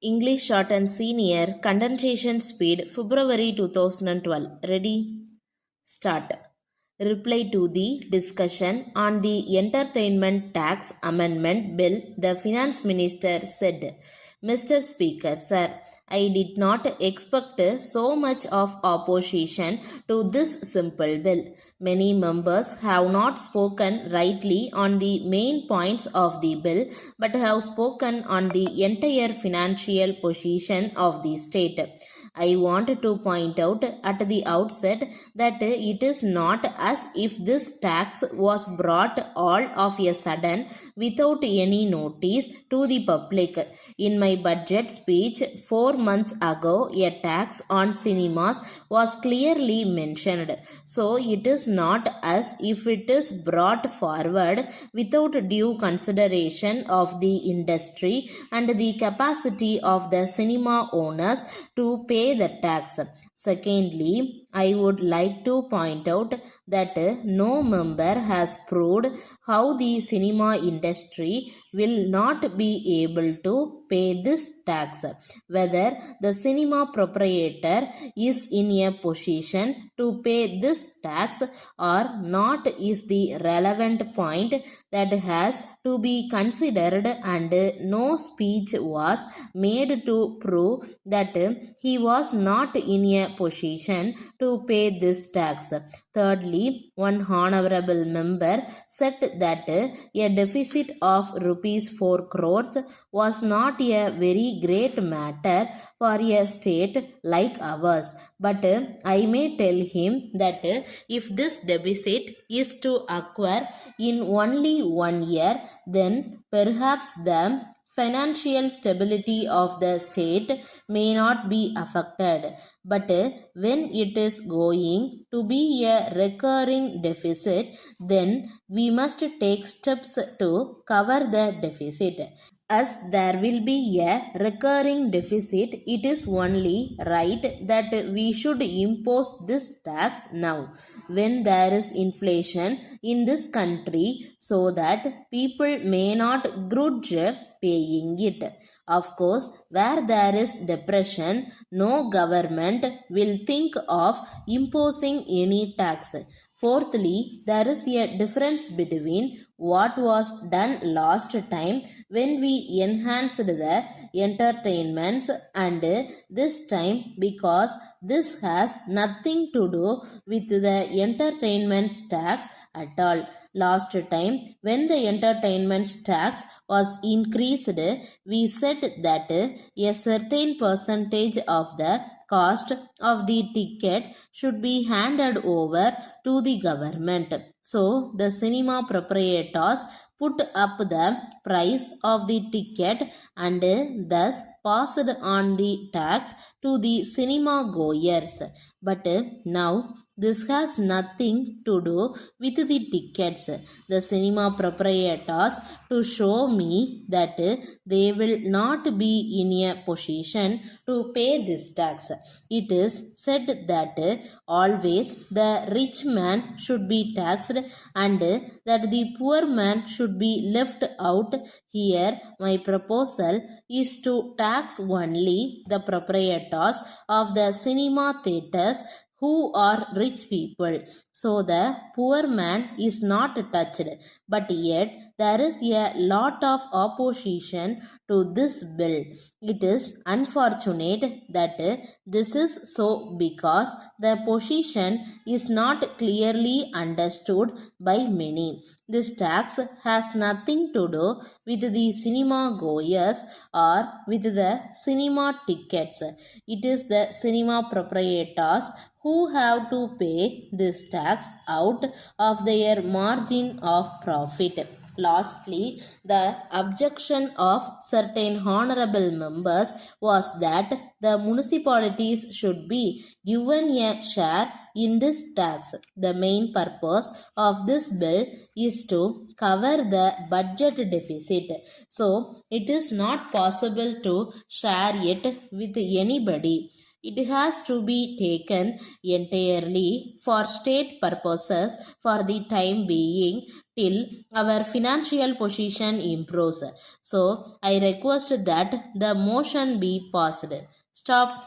English shorthand senior condensation speed February 2012. Ready? Start. Reply to the discussion on the entertainment tax amendment bill, the finance minister said, Mr. Speaker, sir, I did not expect so much of opposition to this simple bill. Many members have not spoken rightly on the main points of the bill but have spoken on the entire financial position of the state. I want to point out at the outset that it is not as if this tax was brought all of a sudden without any notice to the public. In my budget speech 4 months ago, a tax on cinemas was clearly mentioned. So it is not as if it is brought forward without due consideration of the industry and the capacity of the cinema owners to pay the tax. Secondly, I would like to point out that no member has proved how the cinema industry will not be able to pay this tax. Whether the cinema proprietor is in a position to pay this tax or not is the relevant point that has to be considered, and no speech was made to prove that he was not in a position to pay this tax. Thirdly, one honorable member said that a deficit of rupees 4 crores was not a very great matter for a state like ours. But I may tell him that if this deficit is to occur in only 1 year, then perhaps the financial stability of the state may not be affected. But when it is going to be a recurring deficit, then we must take steps to cover the deficit. As there will be a recurring deficit, it is only right that we should impose this tax now, when there is inflation in this country, so that people may not grudge paying it. Of course, where there is depression, no government will think of imposing any tax. Fourthly, there is a difference between what was done last time when we enhanced the entertainments and this time, because this has nothing to do with the entertainments tax at all. Last time, when the entertainment tax was increased, we said that a certain percentage of the cost of the ticket should be handed over to the government. So, the cinema proprietors put up the price of the ticket and thus passed on the tax to the cinema goers. But now this has nothing to do with the tickets. The cinema proprietors to show me that they will not be in a position to pay this tax. It is said that always the rich man should be taxed and that the poor man should be left out. Here, my proposal is to tax only the proprietors of the cinema theatres who are rich people. So the poor man is not touched. But yet there is a lot of opposition to this bill. It is unfortunate that this is so, because the position is not clearly understood by many. This tax has nothing to do with the cinema goers or with the cinema tickets. It is the cinema proprietors who have to pay this tax out of their margin of profit. Lastly, the objection of certain honorable members was that the municipalities should be given a share in this tax. The main purpose of this bill is to cover the budget deficit. So, it is not possible to share it with anybody. It has to be taken entirely for state purposes for the time being till our financial position improves. So, I request that the motion be passed. Stop.